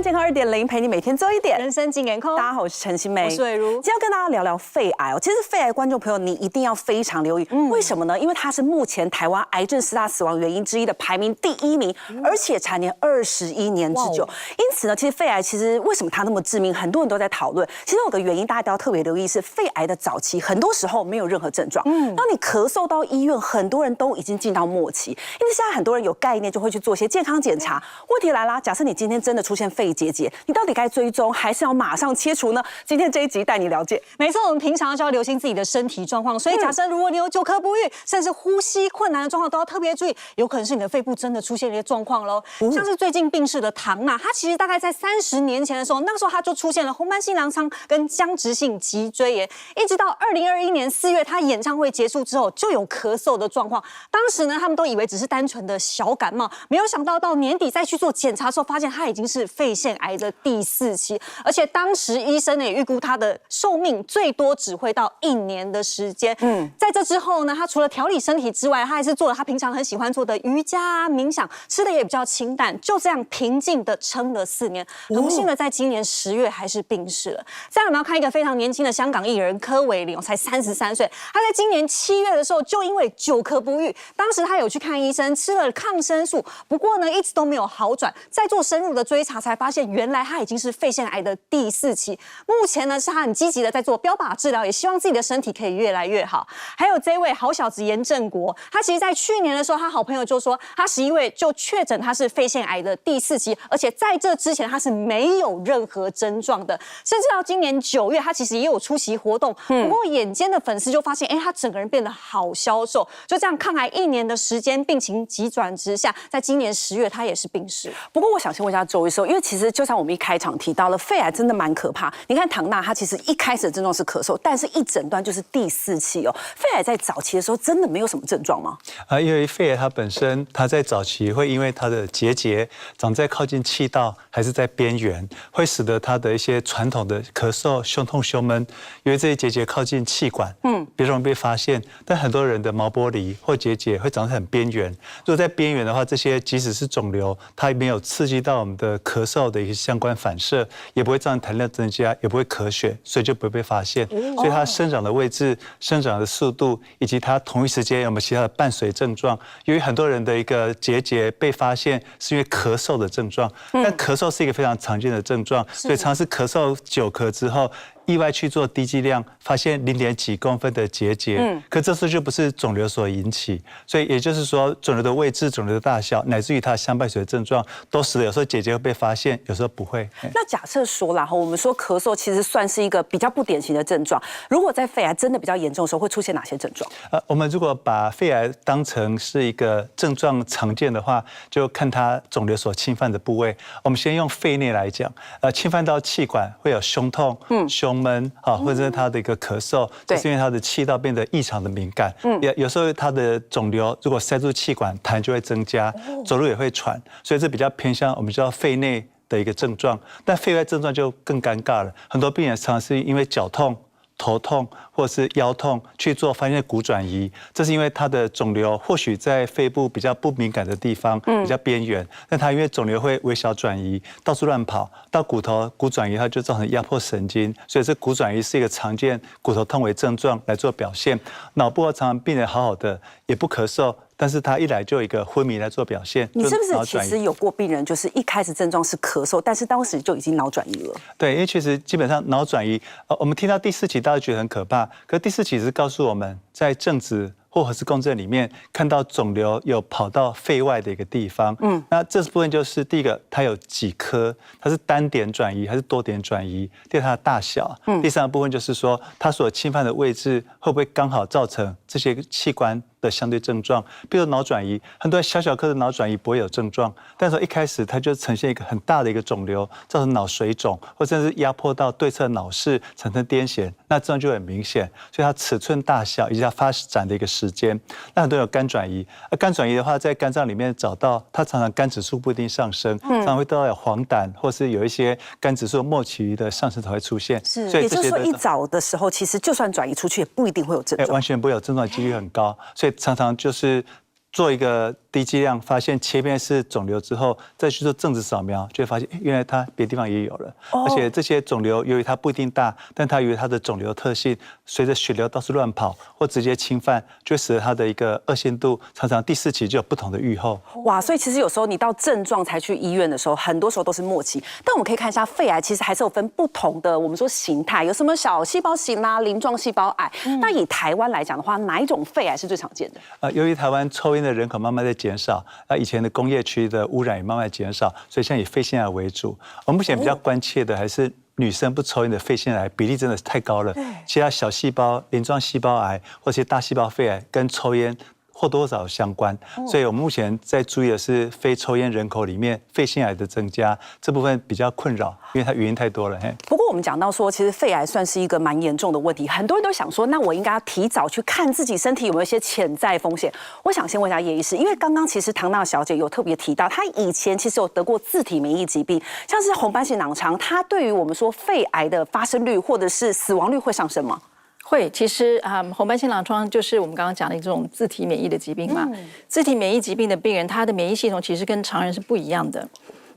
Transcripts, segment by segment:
健康2.0，陪你每天做一点，人生进健康。大家好，我是陈欣梅，我是伟如。今天要跟大家聊聊肺癌哦。其实肺癌观众朋友，你一定要非常留意，为什么呢？因为它是目前台湾癌症10大死亡原因之一的排名第1名，而且蝉年21年之久。因此呢，其实肺癌其实为什么它那么致命，很多人都在讨论。其实有个原因，大家都要特别留意是肺癌的早期，很多时候没有任何症状。当你咳嗽到医院，很多人都已经进到末期，因为现在很多人有概念就会去做一些健康检查。问题来啦，假设你今天真的出现肺结节，你到底该追踪还是要马上切除呢？今天这一集带你了解。没错，我们平常就要留心自己的身体状况，所以假设如果你有久咳不愈，甚至呼吸困难的状况，都要特别注意，有可能是你的肺部真的出现了一些状况喽。像是最近病逝的唐娜，她其实大概在30年前的时候，那个时候她就出现了红斑性狼疮跟僵直性脊椎炎，一直到2021年4月，她演唱会结束之后就有咳嗽的状况。当时呢，他们都以为只是单纯的小感冒，没有想到到年底再去做检查的时候，发现她已经是肺腺癌的第4期，而且当时医生也预估她的寿命最多只会到1年的时间。在这之后呢，她除了调理身体之外，她还是做了她平常很喜欢做的瑜伽啊、冥想，吃的也比较清淡，就这样平静的撑了4年。很不幸的，在今年10月还是病逝了。再来我们要看一个非常年轻的香港艺人柯伟林，才33岁，他在今年7月的时候就因为久咳不愈，当时他有去看医生，吃了抗生素，不过呢一直都没有好转。在做深入的追查，才发现原来他已经是肺腺癌的第4期。目前呢是他很积极的在做标靶治疗，也希望自己的身体可以越来越好。还有这位好小子严正国，他其实在去年的时候，他好朋友就说他11月就确诊他是肺腺癌的第4期，而且在这之前他是没有任何症状的，甚至到今年9月，他其实也有出席活动。不过眼尖的粉丝就发现，他整个人变得好消瘦，就这样抗癌1年的时间，病情急转直下，在今年10月他也是病逝。不过我想先问一下周医生，因为其实就像我们一开场提到了，肺癌真的蛮可怕。你看唐娜，她其实一开始的症状是咳嗽，但是一诊断就是第4期哦。肺癌在早期的时候真的没有什么症状吗？因为肺癌它本身，它在早期会因为它的结节长在靠近气道还是在边缘，会使得它的一些传统的咳嗽、胸痛、胸闷，因为这些结节靠近气管，比较容易被发现。但很多人的毛玻璃或结节会长在很边缘，如果在边缘的话，这些即使是肿瘤，它没有刺激到我们的咳嗽的一个相关反射，也不会造成痰量增加，也不会咳血，所以就不会被发现。所以它生长的位置、生长的速度，以及它同一时间有没有其他的伴随症状，由于很多人的一个结节被发现是因为咳嗽的症状，但咳嗽是一个非常常见的症状，所以常是咳嗽久咳之后，意外去做低剂量，发现0.几公分的结节，可这次就不是肿瘤所引起，所以也就是说，肿瘤的位置、肿瘤的大小，乃至于它相伴随的症状，都使得有时候结节会被发现，有时候不会。那假设说啦，我们说咳嗽其实算是一个比较不典型的症状，如果在肺癌真的比较严重的时候，会出现哪些症状？我们如果把肺癌当成是一个症状常见的话，就看它肿瘤所侵犯的部位。我们先用肺内来讲，侵犯到气管会有胸痛、胸闷或者是他的一个咳嗽，就是因为他的气道变得异常的敏感。有时候他的肿瘤如果塞住气管，痰就会增加，走路也会喘，所以这比较偏向我们叫肺内的一个症状。但肺外症状就更尴尬了，很多病人常常是因为脚痛、头痛或者是腰痛去做发现骨转移，这是因为它的肿瘤或许在肺部比较不敏感的地方，比较边缘，但它因为肿瘤会微小转移，到处乱跑，到骨头骨转移，它就造成压迫神经，所以这骨转移是一个常见骨头痛为症状来做表现。脑部常常病人好好的也不咳嗽，但是他一来就有一个昏迷来做表现。你是不是其实有过病人，就是一开始症状是咳嗽，但是当时就已经脑转移了？对，因为其实基本上脑转移，我们听到第4期大家觉得很可怕，可第4期是告诉我们在正子或核磁共振里面看到肿瘤有跑到肺外的一个地方。那这部分就是第一个，它有几颗，它是单点转移还是多点转移？第二，它的大小。第三个部分就是说，它所侵犯的位置会不会刚好造成这些器官的相对症状，比如脑转移，很多小颗的脑转移不会有症状，但是一开始它就呈现一个很大的一个肿瘤，造成脑水肿，或甚至压迫到对侧脑室，产生癫痫，那症状就很明显。所以它尺寸大小以及它发展的一个时间，那很多有肝转移，肝转移的话，在肝脏里面找到，它常常肝指数不一定上升，常常会得到有黄疸，或是有一些肝指数末期的上升才会出现。是，所以也就是说，一早的时候，其实就算转移出去，也不一定会有症状，完全不会有症状，几率很高。所以常常就是做一个低剂量发现切片是肿瘤之后，再去做正子扫描，就会发现原来它别的地方也有了。而且这些肿瘤由于它不一定大，但它由于它的肿瘤特性，随着血流到处乱跑或直接侵犯，就会使得它的一个恶性度常常第4期就有不同的预后。哇，所以其实有时候你到症状才去医院的时候，很多时候都是末期。但我们可以看一下肺癌，其实还是有分不同的我们说形态，有什么小细胞型啦、鳞状细胞癌。那以台湾来讲的话，哪一种肺癌是最常见的？由于台湾抽烟的人口慢慢在减少，以前的工业区的污染也慢慢减少，所以现在以肺腺癌为主。我们目前比较关切的还是女生不抽烟的肺腺癌比例真的是太高了，其他小细胞、鳞状细胞癌或是大细胞肺癌跟抽烟或多或少相关，所以我们目前在注意的是非抽烟人口里面肺腺癌的增加，这部分比较困扰，因为它原因太多了。不过我们讲到说，其实肺癌算是一个蛮严重的问题，很多人都想说，那我应该要提早去看自己身体有没有一些潜在风险。我想先问一下叶医师，因为刚刚其实唐娜小姐有特别提到，她以前其实有得过自体免疫疾病，像是红斑性囊疮，它对于我们说肺癌的发生率或者是死亡率会上升吗？会，其实红斑性囊疮就是我们刚刚讲的一种自体免疫的疾病嘛。自体免疫疾病的病人，他的免疫系统其实跟常人是不一样的。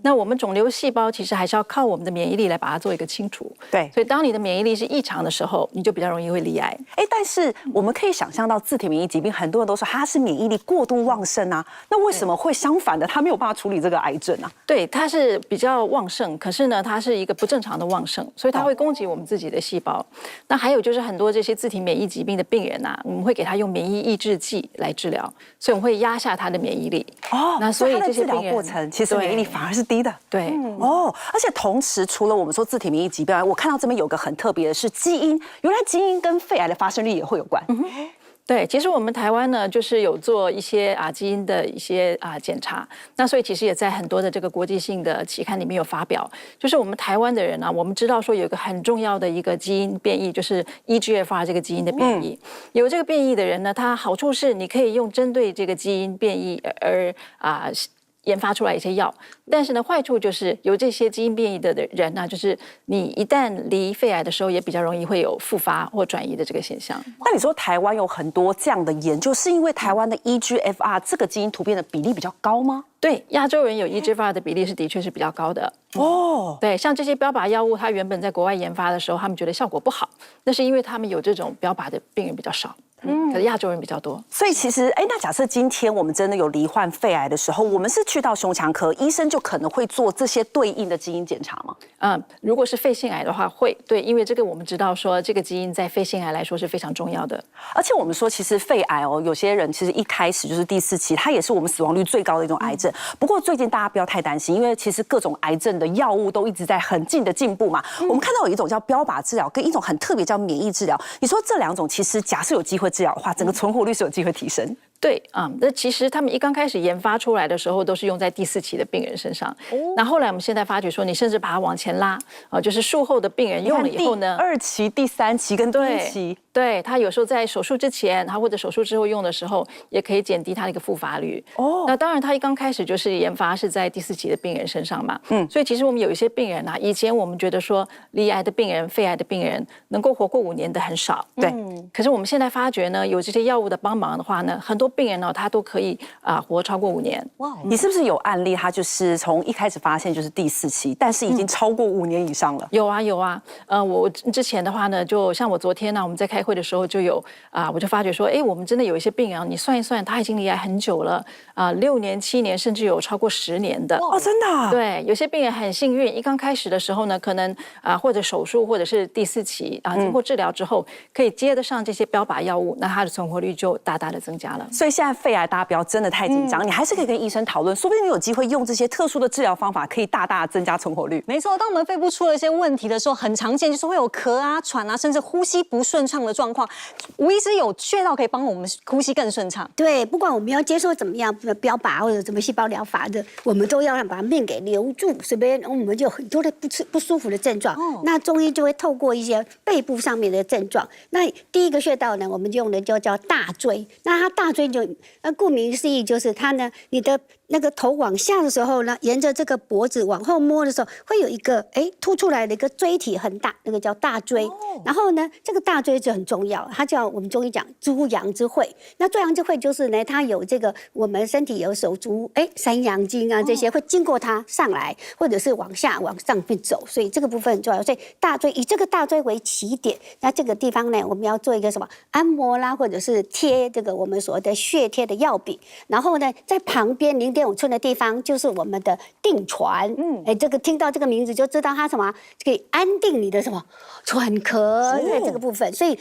那我们肿瘤细胞其实还是要靠我们的免疫力来把它做一个清除。对，所以当你的免疫力是异常的时候，你就比较容易会罹癌。但是我们可以想象到自体免疫疾病，很多人都说它是免疫力过度旺盛啊，那为什么会相反的，它没有办法处理这个癌症啊？对，它是比较旺盛，可是呢，它是一个不正常的旺盛，所以它会攻击我们自己的细胞。那还有就是很多这些自体免疫疾病的病人啊，我们会给他用免疫抑制剂来治疗，所以我们会压下他的免疫力。那所以这些治疗过程其实免疫力反而是低的。对。而且同时，除了我们说自体免疫疾病，我看到这边有个很特别的是基因，原来基因跟肺癌的发生率也会有关。对，其实我们台湾呢，就是有做一些基因的一些检查，那所以其实也在很多的这个国际性的期刊里面有发表，就是我们台湾的人呢，我们知道说有一个很重要的一个基因变异，就是 EGFR 这个基因的变异。有这个变异的人呢，他好处是你可以用针对这个基因变异而研发出来一些药，但是呢，坏处就是有这些基因变异的人呢，就是你一旦离肺癌的时候，也比较容易会有复发或转移的这个现象。那你说台湾有很多这样的研究，是因为台湾的 EGFR 这个基因突变的比例比较高吗？对，亚洲人有 EGFR 的比例的确是比较高的。对，像这些标靶药物，它原本在国外研发的时候，他们觉得效果不好，那是因为他们有这种标靶的病人比较少。可是亚洲人比较多，所以其实，那假设今天我们真的有罹患肺癌的时候，我们是去到胸腔科，医生就可能会做这些对应的基因检查吗？如果是肺腺癌的话，会，对，因为这个我们知道说，这个基因在肺腺癌来说是非常重要的。而且我们说，其实肺癌有些人其实一开始就是第4期，它也是我们死亡率最高的一种癌症。不过最近大家不要太担心，因为其实各种癌症的药物都一直在很近的进步嘛。我们看到有一种叫标靶治疗，跟一种很特别叫免疫治疗。你说这2种其实假设有机会治疗的话，整个存活率是有机会提升。对那其实他们一刚开始研发出来的时候，都是用在第4期的病人身上。那后来我们现在发觉说，你甚至把它往前拉就是术后的病人用了以后呢，第2期、第3期跟第1期，对他有时候在手术之前，他或者手术之后用的时候，也可以减低他的一个复发率。那当然他一刚开始就是研发是在第4期的病人身上嘛。所以其实我们有一些病人以前我们觉得说罹癌的病人、肺癌的病人能够活过5年的很少。对。可是我们现在发觉呢，有这些药物的帮忙的话呢，很多病人呢他都可以活超过5年。哇！你是不是有案例，他就是从一开始发现就是第4期，但是已经超过5年以上了？有啊。我之前的话呢，就像我昨天呢，我们在开会的时候就有我就发觉说，我们真的有一些病人，你算一算，他已经罹癌很久了6年、7年，甚至有超过10年的。真的？对，有些病人很幸运，一刚开始的时候呢，可能或者手术或者是第4期经过治疗之后，可以接得上这些标靶药物，那他的存活率就大大的增加了。所以现在肺癌大家不要真的太紧张，你还是可以跟医生讨论，说不定你有机会用这些特殊的治疗方法，可以大大增加存活率。没错，当我们肺部出了一些问题的时候，很常见就是会有咳喘甚至呼吸不顺畅的状况。吴医师有穴道可以帮我们呼吸更顺畅。对，不管我们要接受怎么样的标靶或者怎么细胞疗法的，我们都要让把命给留住，随便我们就有很多的不舒服的症状。那中医就会透过一些背部上面的症状。那第一个穴道呢，我们用的就叫大椎。那它大椎就顾名思义就是它呢，你的那个头往下的时候呢，沿着这个脖子往后摸的时候，会有一个凸出来的一个椎体很大，那个叫大椎。然后呢，这个大椎就很重要，它叫我们中医讲诸阳之会。那诸阳之会就是呢，它有这个我们身体有手足三阳经啊这些会经过它上来，或者是往下往上面走，所以这个部分很重要。所以大椎以这个大椎为起点，那这个地方呢，我们要做一个什么按摩啦，或者是贴这个我们所谓的血贴的药饼。然后呢，在旁边0.5寸的地方就是我们的定传。这个听到这个名字就知道它什么可以安定你的什么喘咳，在这个部分。所以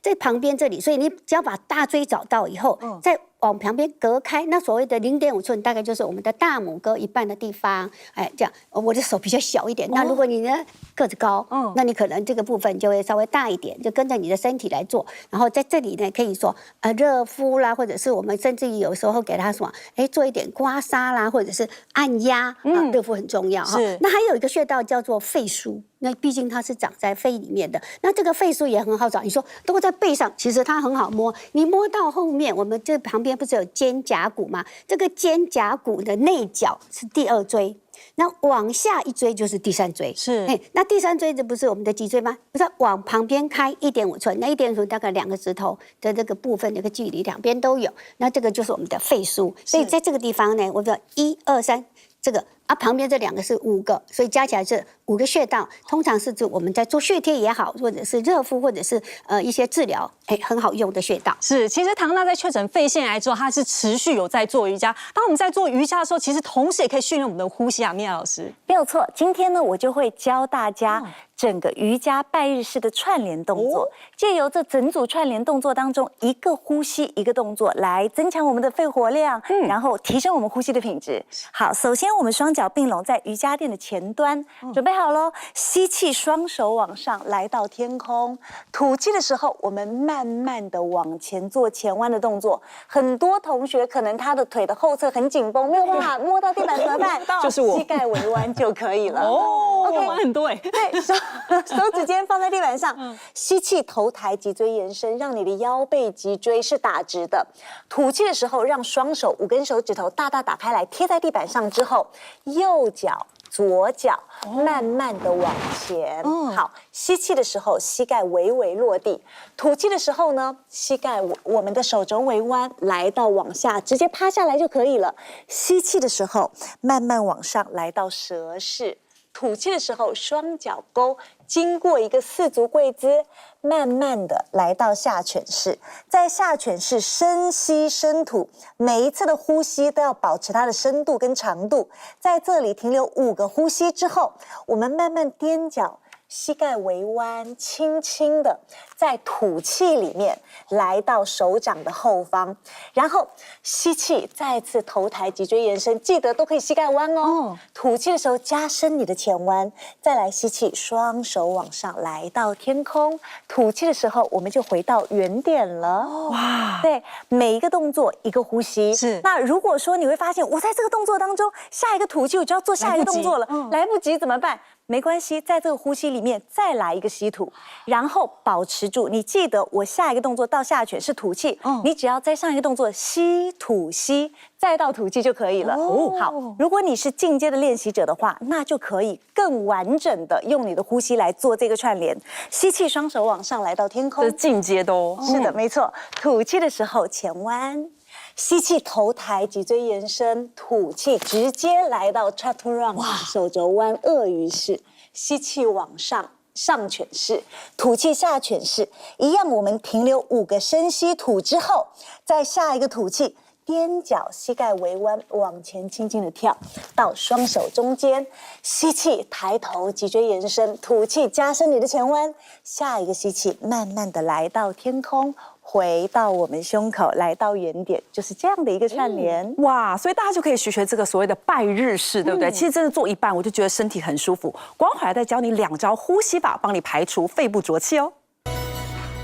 在旁边这里，所以你只要把大椎找到以后，再往旁边隔开，那所谓的0.5寸大概就是我们的大拇哥一半的地方。这样我的手比较小一点，那如果你呢个子高，那你可能这个部分就会稍微大一点，就跟着你的身体来做。然后在这里呢，可以说热敷啦，或者是我们甚至于有时候给他什么，做一点刮痧啦，或者是按压，热敷很重要哈。那还有一个穴道叫做肺腧。那毕竟它是长在肺里面的，那这个肺腧也很好找。你说如果在背上，其实它很好摸，你摸到后面，我们这旁边不是有肩胛骨吗？这个肩胛骨的内角是第2椎，那往下一椎就是第3椎。是，那第3椎这不是我们的脊椎吗？不是往旁边开1.5寸，那1.5寸大概2个指头的这个部分的一个距离，两边都有。那这个就是我们的肺腧，所以在这个地方呢，我们1、2、3。这个旁边这2个是5个，所以加起来是5个穴道。通常是指我们在做血贴也好，或者是热敷，或者是一些治疗，很好用的穴道。是，其实唐娜在确诊肺腺癌之后，她是持续有在做瑜伽。当我们在做瑜伽的时候，其实同时也可以训练我们的呼吸啊，米娅老师。没有错，今天呢，我就会教大家整个瑜伽拜日式的串联动作，借由这整组串联动作当中，一个呼吸一个动作，来增强我们的肺活量，然后提升我们呼吸的品质。好，首先我们双脚并拢在瑜伽垫的前端，准备好咯，吸气，双手往上来到天空，吐气的时候，我们慢慢的往前做前弯的动作。很多同学可能他的腿的后侧很紧绷，没有办法摸到地板怎么办？就是我，膝盖微弯就可以了。OK， 弯很多对，手指尖放在地板上，吸气，头抬，脊椎延伸，让你的腰背脊椎是打直的。吐气的时候，让双手5根手指头大大打开来，贴在地板上之后，右脚、左脚慢慢的往前。好，吸气的时候，膝盖微微落地；吐气的时候呢，膝盖我们的手肘微弯，来到往下，直接趴下来就可以了。吸气的时候，慢慢往上，来到蛇式。吐气的时候，双脚勾，经过一个4足跪姿，慢慢的来到下犬式。在下犬式深吸深吐，每一次的呼吸都要保持它的深度跟长度。在这里停留5个呼吸之后，我们慢慢踮脚，膝盖微弯，轻轻的在吐气里面来到手掌的后方，然后吸气，再次头抬，脊椎延伸，记得都可以膝盖弯哦。吐气的时候加深你的前弯，再来吸气，双手往上来到天空，吐气的时候我们就回到原点了。哇，对，每一个动作一个呼吸。是。那如果说你会发现我在这个动作当中，下一个吐气我就要做下一个动作了，来不及怎么办？没关系，在这个呼吸里面再来一个吸吐，然后保持住。你记得我下一个动作到下犬是吐气，你只要再上一个动作吸吐吸，再到吐气就可以了。好，如果你是进阶的练习者的话，那就可以更完整的用你的呼吸来做这个串联。吸气，双手往上来到天空，这是进阶的哦。是的，没错。吐气的时候前弯。吸气，头抬，脊椎延伸；吐气，直接来到 Chaturanga 手肘弯鳄鱼式。吸气往上，上犬式；吐气下犬式。一样，我们停留5个深吸吐之后，再下一个吐气，踮脚，膝盖微弯，往前轻轻的跳到双手中间。吸气，抬头，脊椎延伸；吐气，加深你的前弯。下一个吸气，慢慢的来到天空。回到我们胸口，来到原点，就是这样的一个串联。哇，所以大家就可以学这个所谓的拜日式，对不对？其实真的做一半，我就觉得身体很舒服。光回来再教你2招呼吸法，帮你排除肺部浊气哦。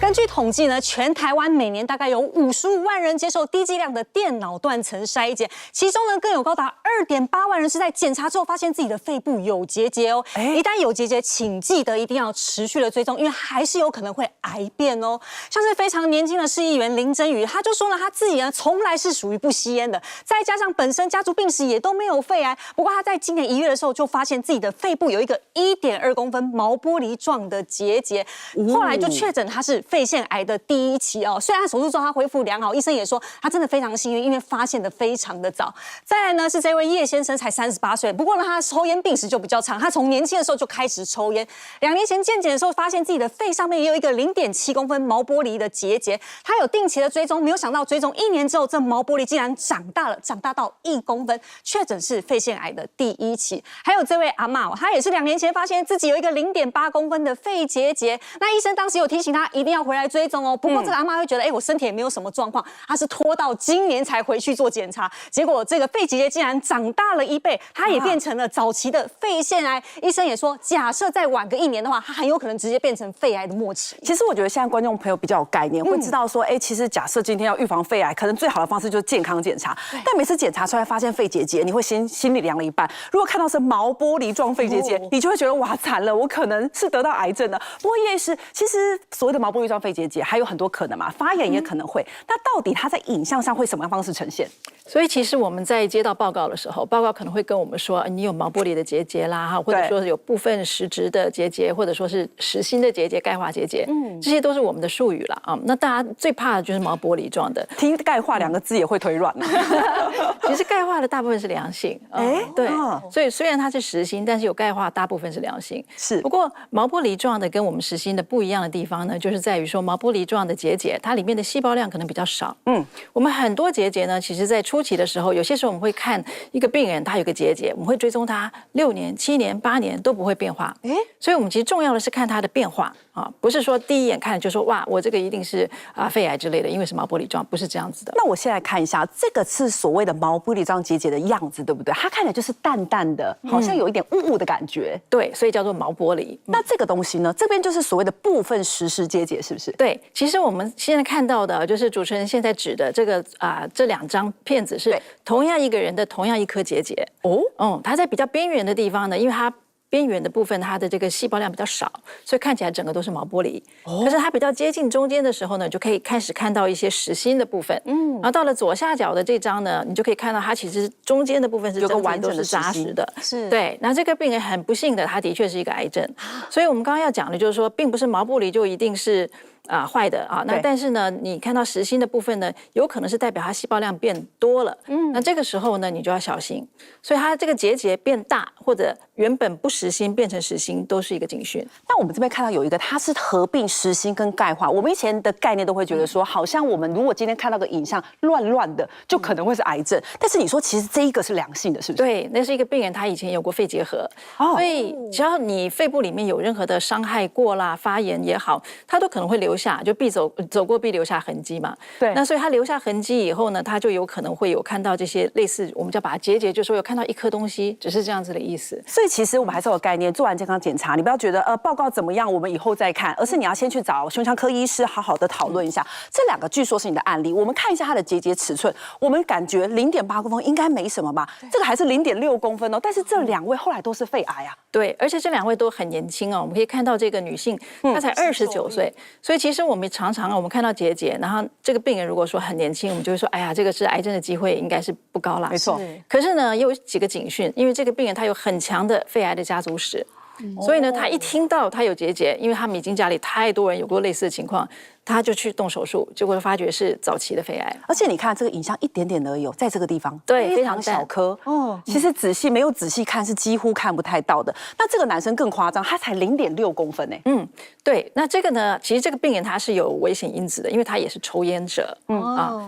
根据统计呢，全台湾每年大概有55万人接受低剂量的电脑断层筛检，其中呢更有高达2.8万人是在检查之后发现自己的肺部有结节哦。一旦有结节，请记得一定要持续的追踪，因为还是有可能会癌变哦。像是非常年轻的市议员林真宇，他就说了他自己呢从来是属于不吸烟的，再加上本身家族病史也都没有肺癌。不过他在今年1月的时候就发现自己的肺部有一个1.2公分毛玻璃状的结节，后来就确诊他是肺腺癌的第1期哦。虽然手术之后他恢复良好，医生也说他真的非常幸运，因为发现的非常的早。再来呢是这位叶先生，才38岁，不过呢他的抽烟病史就比较长，他从年轻的时候就开始抽烟。2年前健检的时候发现自己的肺上面也有一个0.7公分毛玻璃的结节，他有定期的追踪，没有想到追踪1年之后，这毛玻璃竟然长大了，长大到1公分，确诊是肺腺癌的第1期。还有这位阿嬷，她也是2年前发现自己有一个0.8公分的肺结节，那医生当时有提醒她一定要回来追踪哦。不过这个阿嬷会觉得，我身体也没有什么状况，她是拖到今年才回去做检查，结果这个肺结节竟然长大了1倍，她也变成了早期的肺腺癌。医生也说，假设再晚个1年的话，她很有可能直接变成肺癌的末期。其实我觉得现在观众朋友比较有概念，会知道说，其实假设今天要预防肺癌，可能最好的方式就是健康检查。但每次检查出来发现肺结节，你会心里凉了一半。如果看到是毛玻璃状肺结节，你就会觉得哇惨了，我可能是得到癌症的。不过叶医师，其实所谓的毛玻璃状肺结节还有很多可能嘛，发炎也可能会。那到底它在影像上会什么样方式呈现？所以其实我们在接到报告的时候，报告可能会跟我们说，你有毛玻璃的结节啦，或者说有部分实质的结节，或者说是实心的结节、钙化结节，这些都是我们的术语啦啊。那大家最怕的就是毛玻璃状的，听钙化2个字也会腿软。其实钙化的大部分是良性，对，所以虽然它是实心，但是有钙化大部分是良性。是，不过毛玻璃状的跟我们实心的不一样的地方呢，就是在于说毛玻璃状的结节，它里面的细胞量可能比较少。我们很多结节呢，其实在初期的时候，有些时候我们会看一个病人，他有个结节，我们会追踪他6年、7年、8年都不会变化。所以我们其实重要的是看它的变化啊，不是说第一眼看就说哇，我这个一定是肺癌之类的，因为是毛玻璃状，不是这样子的。那我现在看一下，这个是所谓的毛玻璃状结节的样子，对不对？它看起来就是淡淡的，好像有一点雾雾的感觉。对，所以叫做毛玻璃。那这个东西呢？这边就是所谓的部分实时结节，是不是？对，其实我们现在看到的就是主持人现在指的这个这2张片子是同样一个人的同样一颗结节哦。它在比较边缘的地方呢，因为它边缘的部分它的这个细胞量比较少，所以看起来整个都是毛玻璃。可是它比较接近中间的时候呢，就可以开始看到一些实心的部分。然后到了左下角的这张呢，你就可以看到它其实中间的部分是有个完整的扎实的。是对。那这个病人很不幸的，他的确是一个癌症。所以我们刚刚要讲的就是说，并不是毛玻璃就一定是坏的啊。那但是呢，你看到实心的部分呢，有可能是代表它细胞量变多了。那这个时候呢，你就要小心。所以它这个结节变大，或者原本不实心变成实心，都是一个警讯。那我们这边看到有一个，它是合并实心跟钙化。我们以前的概念都会觉得说，好像我们如果今天看到个影像乱乱的，就可能会是癌症。但是你说其实这一个是良性的，是不是？对，那是一个病人，他以前有过肺结核，所以只要你肺部里面有任何的伤害过啦、发炎也好，它都可能会留下，就必走过必留下痕迹嘛。对。那所以它留下痕迹以后呢，它就有可能会有看到这些类似，我们叫把它结节，就说有看到一颗东西，只是这样子的意思。所以其实我们还是有概念，做完健康检查，你不要觉得报告怎么样，我们以后再看，而是你要先去找胸腔科医师好好的讨论一下。这2个据说是你的案例，我们看一下它的结节尺寸，我们感觉0.8公分应该没什么吧？这个还是0.6公分哦，但是这2位后来都是肺癌啊。对，而且这2位都很年轻哦，我们可以看到这个女性，她才29岁，所以其实我们常常我们看到结节，然后这个病人如果说很年轻，我们就会说，哎呀，这个是癌症的机会应该是不高啦。没错。可是呢，也有几个警讯，因为这个病人他有很强的肺癌的家族史，所以呢，他一听到他有结节，因为他们已经家里太多人有过类似的情况，他就去动手术，结果发觉是早期的肺癌。而且你看这个影像一点点而已，在这个地方，对，非常小颗。其实没有仔细看是几乎看不太到的。那这个男生更夸张，他才0.6公分哎。对。那这个呢，其实这个病人他是有危险因子的，因为他也是抽烟者。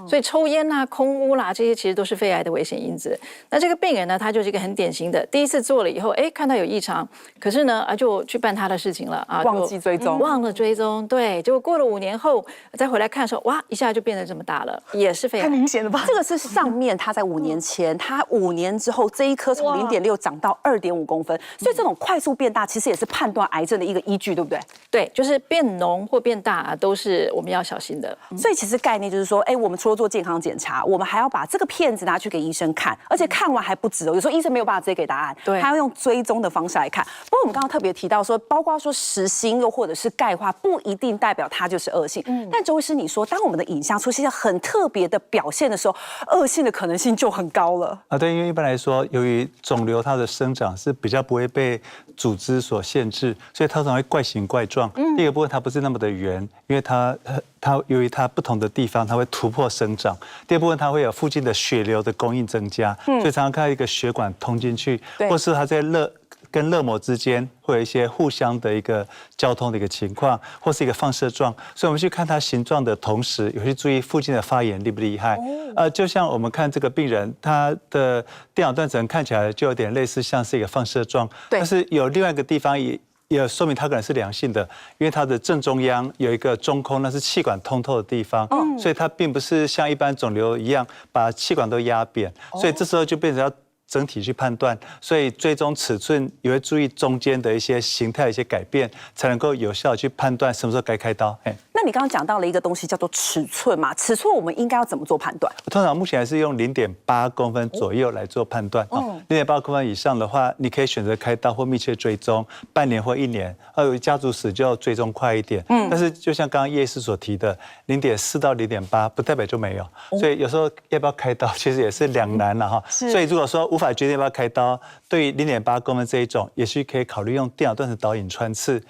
所以抽烟啦、空污啦，这些其实都是肺癌的危险因子。那这个病人呢，他就是一个很典型的，第一次做了以后，看到有异常，可是呢，就去办他的事情了啊，忘记追踪，忘了追踪。对，结果过了5年后。后再回来看的时候，哇，一下就变得这么大了，也是肺癌。太明显了吧？这个是上面它在5年前，它5年之后这一颗从0.6长到2.5公分，所以这种快速变大其实也是判断癌症的一个依据，对不对？对，就是变脓或变大啊，都是我们要小心的。所以其实概念就是说，我们除了做健康检查，我们还要把这个片子拿去给医生看，而且看完还不止哦，有时候医生没有办法直接给答案，对，还要用追踪的方式来看。不过我们刚刚特别提到说，包括说实心又或者是钙化，不一定代表它就是恶性。但周医师，你说当我们的影像出现很特别的表现的时候，恶性的可能性就很高了啊。对，因为一般来说，由于肿瘤它的生长是比较不会被组织所限制，所以它通常会怪形怪状。第一个部分它不是那么的圆，因为它由于它不同的地方，它会突破生长。第二部分它会有附近的血流的供应增加，所以常常看到一个血管通进去，或是它在跟肋膜之间会有一些互相的一个交通的一个情况，或是一个放射状。所以我们去看它形状的同时，也会注意附近的发炎厉不厉害。就像我们看这个病人，他的电脑断层看起来就有点类似像是一个放射状，但是有另外一个地方也说明它可能是良性的，因为它的正中央有一个中空，那是气管通透的地方，所以它并不是像一般肿瘤一样把气管都压扁，所以这时候就变成要整体去判断，所以最终尺寸也会注意中间的一些形态、一些改变，才能够有效去判断什么时候该开刀。那你刚刚讲到了一个东西叫做尺寸嘛？尺寸我们应该要怎么做判断？通常目前还是用0.8公分左右来做判断。0.8公分以上的话，你可以选择开刀或密切追踪半年或1年。有家族史就要追踪快一点。但是就像刚刚叶医师所提的，0.4到0.8不代表就没有，所以有时候要不要开刀其实也是两难了哈。所以如果说无法决定要不要开刀，对于0.8公分这一种，也许可以考虑用电脑断层导引穿刺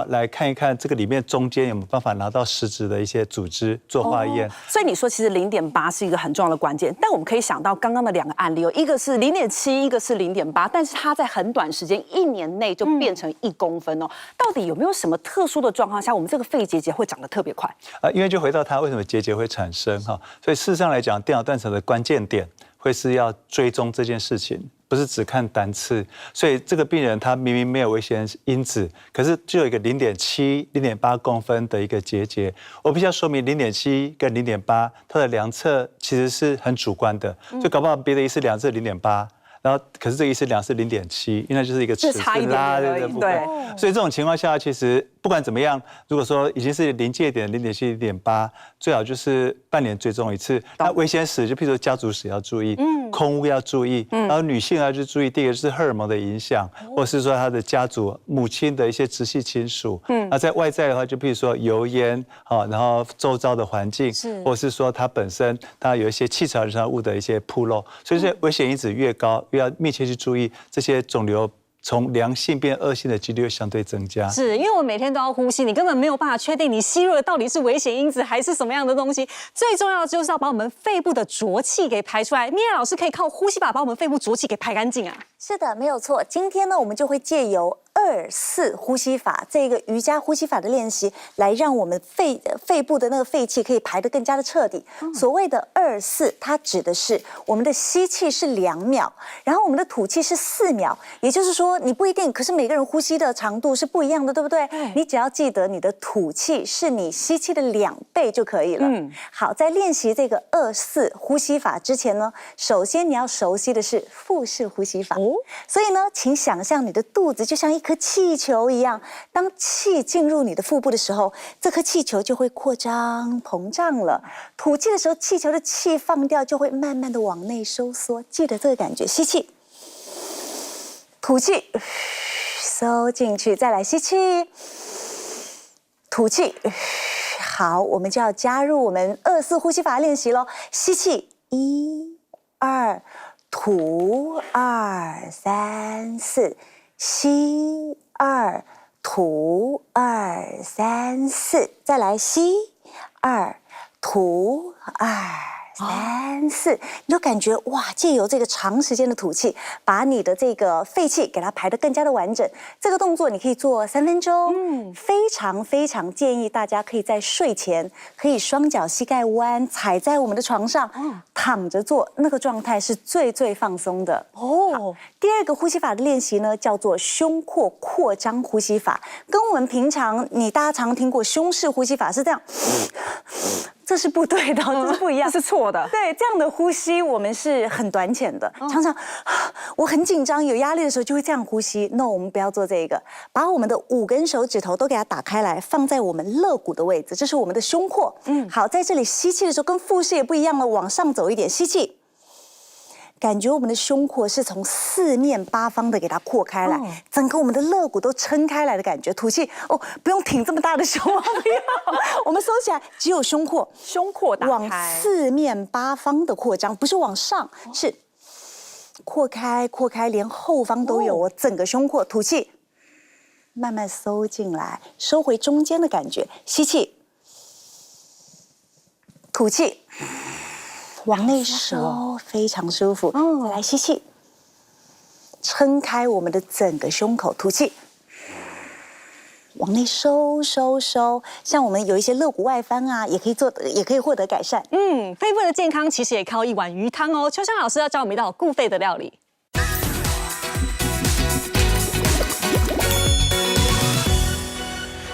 来看一看这个里面中间有没有办法拿到实质的一些组织做化验。所以你说其实0.8是一个很重要的关键，但我们可以想到刚刚的2个案例一个是0.7，一个是0.8，但是它在很短时间1年内就变成1公分哦。到底有没有什么特殊的状况下，我们这个肺结节会长得特别快？因为就回到它为什么结节会产生哈，所以事实上来讲，电脑断层的关键点会是要追踪这件事情，不是只看单次。所以这个病人他明明没有危险因子，可是就有一个0.7、0.8公分的一个结节。我必须要说明0.7跟0.8它的量测其实是很主观的，就搞不好别的医师量测0.8。然后，可是这个医师量是0.7，因为那就是一个尺寸拉的部分。所以这种情况下，其实不管怎么样，如果说已经是临界点0.7、0.8，最好就是半年追踪一次。那危险史就譬如说家族史要注意，空污要注意，然后女性要去注意，第一个是荷尔蒙的影响，或是说她的家族母亲的一些直系亲属。那在外在的话，就譬如说油烟然后周遭的环境，或是说她本身她有一些气潮上物的一些暴露，所以这危险因子越高，越要密切去注意这些肿瘤从良性变恶性的几率相对增加。是因为我每天都要呼吸，你根本没有办法确定你吸入的到底是危险因子还是什么样的东西。最重要的就是要把我们肺部的浊气给排出来。米娅老师可以靠呼吸法把我们肺部浊气给排干净啊。是的，没有错。今天呢，我们就会借由2-4呼吸法这个瑜伽呼吸法的练习，来让我们肺部的那个废气可以排得更加的彻底。所谓的2-4，它指的是我们的吸气是2秒，然后我们的吐气是4秒。也就是说，你不一定，可是每个人呼吸的长度是不一样的，对不对？你只要记得你的吐气是你吸气的2倍就可以了。好，在练习这个2-4呼吸法之前呢，首先你要熟悉的是腹式呼吸法。所以呢，请想象你的肚子就像一颗气球一样，当气进入你的腹部的时候，这颗气球就会扩张膨胀了。吐气的时候，气球的气放掉，就会慢慢的往内收缩。记得这个感觉，吸气，吐气，收进去，再来吸气，吐气。好，我们就要加入我们2-4呼吸法练习咯。吸气，1、2。吐2、3、4，吸2，吐2、3、4，再来吸2，吐2、3、4，你就感觉哇，借由这个长时间的吐气，把你的这个废气给它排得更加的完整。这个动作你可以做3分钟，非常非常建议大家可以在睡前可以双脚膝盖弯，踩在我们的床上，躺着做，那个状态是最最放松的哦。第二个呼吸法的练习呢，叫做胸廓扩张呼吸法，跟我们平常大家常听过胸式呼吸法是这样。这是不对的，这是不一样，这是错的。对，这样的呼吸我们是很短浅的，常常我很紧张、有压力的时候就会这样呼吸。No， 我们不要做这个，把我们的5根手指头都给它打开来，放在我们肋骨的位置，这是我们的胸廓。好，在这里吸气的时候跟腹式也不一样了，往上走一点，吸气。感觉我们的胸廓是从4面8方的给它扩开来，整个我们的肋骨都撑开来的感觉。吐气哦，不用挺这么大的胸，不要，我们收起来，只有胸廓，胸廓打开，往4面8方的扩张，不是往上，是扩开，扩开，连后方都有哦，整个胸廓。吐气，慢慢收进来，收回中间的感觉。吸气，吐气。往内收，非常舒服。再来吸气，撑开我们的整个胸口，吐气，往内收收收。像我们有一些肋骨外翻啊，也可以做，也可以获得改善。肺部的健康其实也靠一碗鱼汤哦。秋香老师要教我们一道固肺的料理。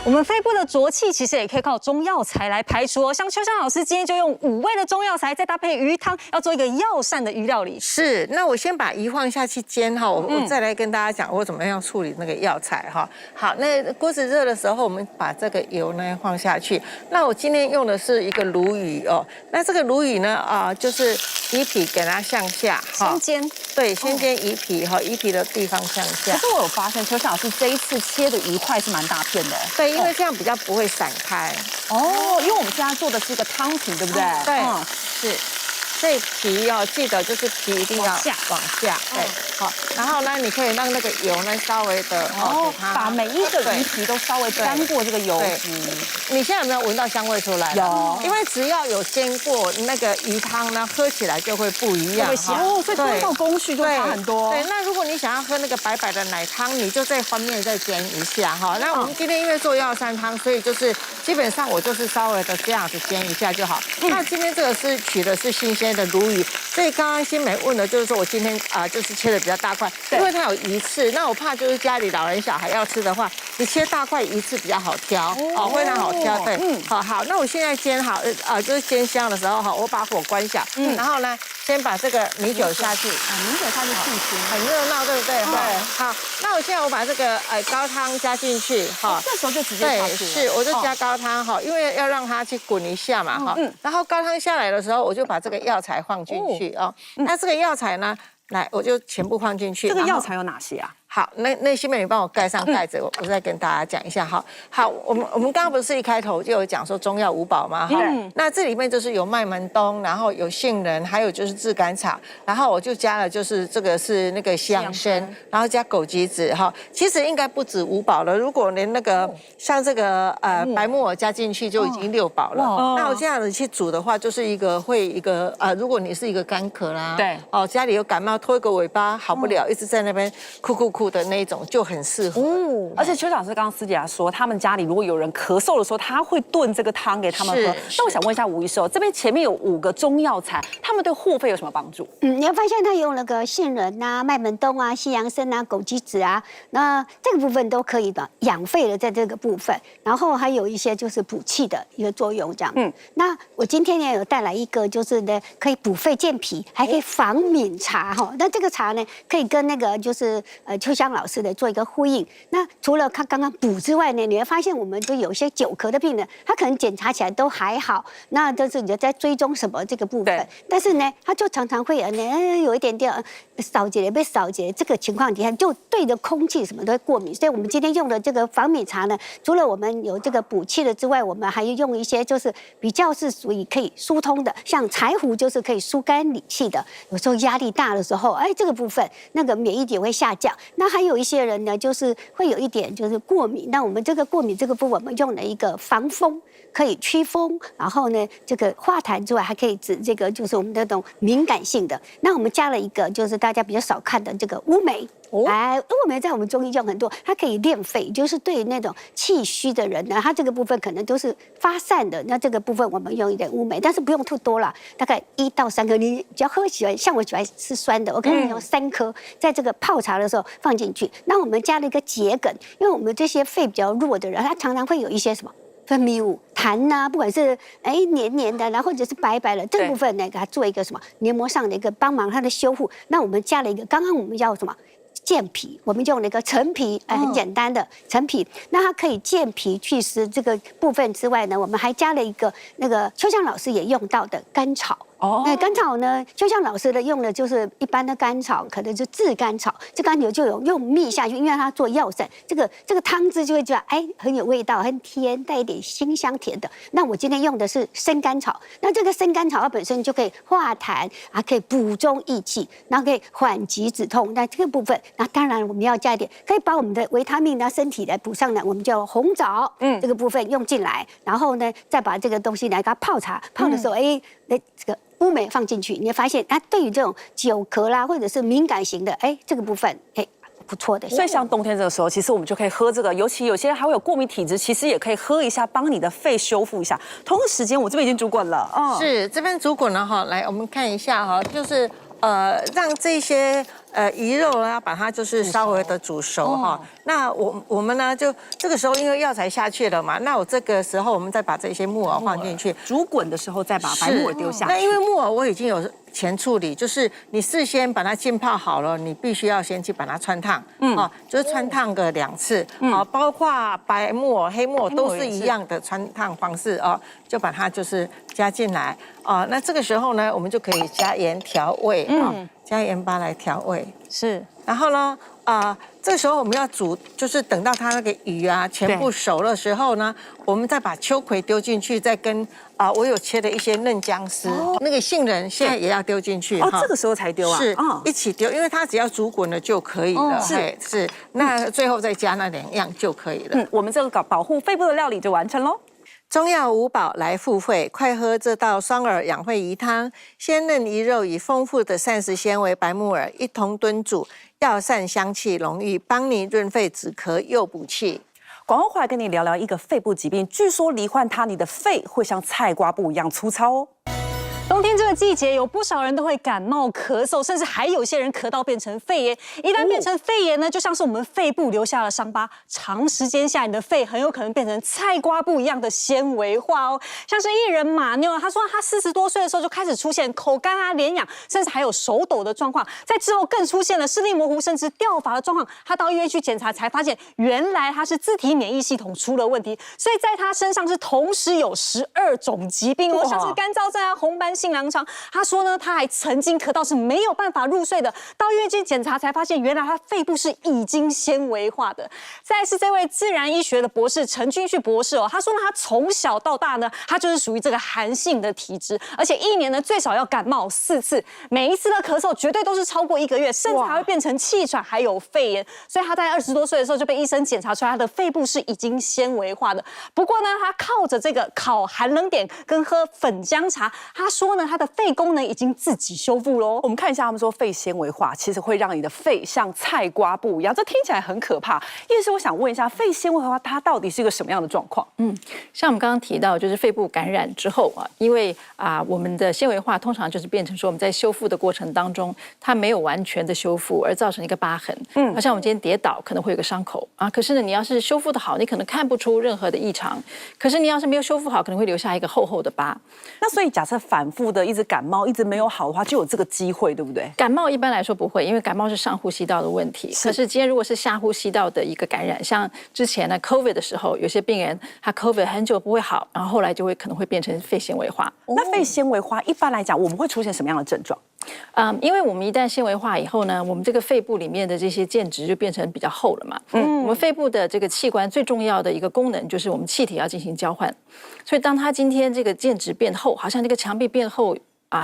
我们肺部的浊气其实也可以靠中药材来排除哦。像秋香老师今天就用5味的中药材，再搭配鱼汤，要做一个药膳的鱼料理。是，那我先把鱼放下去煎哈，我再来跟大家讲我怎么样处理那个药材哈。好，那锅子热的时候，我们把这个油呢放下去。那我今天用的是一个鲈鱼哦，那这个鲈鱼呢就是鱼皮给它向下，先煎，对，先煎鱼皮哈，鱼皮的地方向下。可是我有发现，秋香老师这一次切的鱼块是蛮大片的。对，因为这样比较不会散开。哦，因为我们现在做的是一个汤品，对不对？对，是。所以皮要记得，就是皮一定要往下，对，好。然后呢，你可以让那个油呢稍微的给它把每一个鱼皮都稍微沾过这个油脂。你现在有没有闻到香味出来？有，因为只要有煎过那个鱼汤呢，喝起来就会不一样。哦，所以烹调工序就差很多。对，那如果你想要喝那个白白的奶汤，你就在翻面再煎一下哈。那我们今天因为做药膳汤，所以就是基本上我就是稍微的这样子煎一下就好。那今天这个是取的是新鲜的鲈鱼，所以刚刚新梅问的就是说我今天就是切的比较大块，因为它有鱼刺，那我怕就是家里老人小孩要吃的话，你切大块鱼刺比较好挑，非常好挑，对，好，那我现在煎好，就是煎香的时候哈，我把火关小，然后呢，先把这个米酒下去，米酒下去进去，很热闹，对不对？对，好，那我现在我把这个高汤加进去，哈，这时候就直接下去了，是，我就加高汤哈，因为要让它去滚一下嘛，哈，然后高汤下来的时候，我就把这个药材放进去哦，那这个药材呢，来我就全部放进去。这个药材有哪些啊？好，那新妹你帮我盖上盖子，我再跟大家讲一下哈。好，我们刚刚不是一开头就有讲说中药5宝吗？哈，那这里面就是有麦门冬，然后有杏仁，还有就是炙甘草，然后我就加了就是这个是那个西洋参，然后加枸杞子哈。其实应该不止5宝了，如果连那个像这个白木耳加进去就已经6宝了。那我这样子去煮的话，就是一个如果你是一个干咳啦，对，家里有感冒拖一个尾巴好不了，一直在那边哭的那一种就很适合。而且邱老师刚刚思佳说，他们家里如果有人咳嗽的时候，他会炖这个汤给他们喝。那我想问一下吴医师，这边前面有5个中药材，他们对护肺有什么帮助？你会发现他用那个杏仁啊、麦门冬啊、西洋参啊、枸杞子啊，那这个部分都可以的养肺的，在这个部分，然后还有一些就是补气的一个作用，这样。那我今天也有带来一个，就是呢可以补肺健脾，还可以防敏茶哈。那这个茶呢，可以跟那个就是秋香老师的做一个呼应。那除了他刚刚补之外呢，你会发现我们就有些久咳的病人，他可能检查起来都还好，那就是你在追踪什么这个部分，但是呢，他就常常会有一点点少结被少结，这个情况底下就对着空气什么都会过敏。所以我们今天用的这个防敏茶呢，除了我们有这个补气的之外，我们还用一些就是比较是属于可以疏通的，像柴胡就是可以疏肝理气的。有时候压力大的时候，这个部分那个免疫力会下降。那还有一些人呢，就是会有一点就是过敏。那我们这个过敏这个部分，我们用了一个防风可以驱风，然后呢这个化痰之外，还可以治这个就是我们那种敏感性的。那我们加了一个就是大家比较少看的这个乌梅。哎，乌梅在我们中医用很多，它可以练肺，就是对于那种气虚的人呢，它这个部分可能都是发散的。那这个部分我们用一点乌梅，但是不用特多啦，大概1到3颗。你只要喝喜欢，像我喜欢吃酸的，我可以用3颗，在这个泡茶的时候放进去。那我们加了一个桔梗，因为我们这些肺比较弱的人，他常常会有一些什么分泌物痰呐，不管是黏黏的，然后或者是白白的，这个部分呢，给它做一个什么黏膜上的一个帮忙它的修复。那我们加了一个，刚刚我们要什么？健脾，我们用了一个陈皮，很简单的陈皮，那它可以健脾祛湿这个部分之外呢，我们还加了一个那个秋香老师也用到的甘草。那甘草呢，就像老师的用的就是一般的甘草，可能就炙甘草，这甘草就有用蜜下去，因为它做药膳，这个汤汁就会觉得很有味道，很甜，带一点辛香甜的。那我今天用的是生甘草，那这个生甘草它本身就可以化痰，可以补中益气，然后可以缓急止痛。那这个部分，那当然我们要加一点，可以把我们的维他命呢身体来补上呢，我们叫红枣，这个部分用进来，然后呢再把这个东西来给它泡茶，泡的时候这个乌梅放进去，你会发现它对于这种久咳啦，或者是敏感型的，这个部分，不错的。所以像冬天这个时候，其实我们就可以喝这个，尤其有些人还会有过敏体质，其实也可以喝一下，帮你的肺修复一下。同一时间，我这边已经煮滚了，是这边煮滚了哈，来我们看一下哈，就是让这些鱼肉呢，把它就是稍微的煮熟哈。那我们呢，就这个时候因为药材下去了嘛，那我这个时候我们再把这些木耳放进去，煮滚的时候再把白木耳丢下。那因为木耳我已经有前处理，就是你事先把它浸泡好了，你必须要先去把它汆烫，就是汆烫个2次，包括白木耳、黑木耳都是一样的汆烫方式就把它就是加进来那这个时候呢，我们就可以加盐调味加盐巴来调味是，然后呢这个时候我们要煮，就是等到它那个鱼全部熟的时候呢，我们再把秋葵丢进去，再跟我有切的一些嫩姜丝，那个杏仁现在也要丢进去这个时候才丢啊？是，一起丢，因为它只要煮滚了就可以了。是，那最后再加那2样就可以了。我们这个保护肺部的料理就完成喽。中药五宝来复肺，快喝这道双耳养肺鱼汤。鲜嫩鱼肉与丰富的膳食纤维白木耳一同炖煮，药膳香气浓郁，帮你润肺止咳又补气。广告回来跟你聊聊一个肺部疾病，据说罹患它，你的肺会像菜瓜布一样粗糙哦。冬天这个季节，有不少人都会感冒、咳嗽，甚至还有些人咳到变成肺炎。一旦变成肺炎呢，就像是我们肺部留下了伤疤，长时间下，你的肺很有可能变成菜瓜布一样的纤维化哦。像是艺人马妞，她说她40多岁的时候就开始出现口干脸痒，甚至还有手抖的状况，在之后更出现了视力模糊，甚至掉发的状况。她到医院去检查，才发现原来她是自体免疫系统出了问题，所以在她身上是同时有12种疾病哦，像是干燥症红斑性狼疮。他说呢，他还曾经咳到是没有办法入睡的，到医院去检查才发现，原来他肺部是已经纤维化的。再来是这位自然医学的博士陈君旭博士他说呢，他从小到大呢，他就是属于这个寒性的体质，而且1年呢最少要感冒4次，每一次的咳嗽绝对都是超过1个月，甚至还会变成气喘，还有肺炎。所以他在20多岁的时候就被医生检查出来，他的肺部是已经纤维化的。不过呢，他靠着这个烤寒冷点跟喝粉姜茶，他说呢，他的肺功能已经自己修复喽。我们看一下，他们说肺纤维化其实会让你的肺像菜瓜布一样，这听起来很可怕。叶师，我想问一下，肺纤维化它到底是一个什么样的状况？像我们刚刚提到，就是肺部感染之后因为我们的纤维化通常就是变成说我们在修复的过程当中，它没有完全的修复，而造成一个疤痕。好像我们今天跌倒可能会有个伤口可是呢，你要是修复的好，你可能看不出任何的异常。可是你要是没有修复好，可能会留下一个厚厚的疤。那所以假设反复的一直感冒，一直没有好的话，就有这个机会，对不对？感冒一般来说不会，因为感冒是上呼吸道的问题。可是今天如果是下呼吸道的一个感染，像之前呢 COVID 的时候，有些病人他 COVID 很久不会好，然后后来就会可能会变成肺纤维化。那肺纤维化一般来讲，我们会出现什么样的症状？因为我们一旦纤维化以后呢，我们这个肺部里面的这些间质就变成比较厚了嘛。我们肺部的这个器官最重要的一个功能就是我们气体要进行交换，所以当它今天这个间质变厚，好像这个墙壁变厚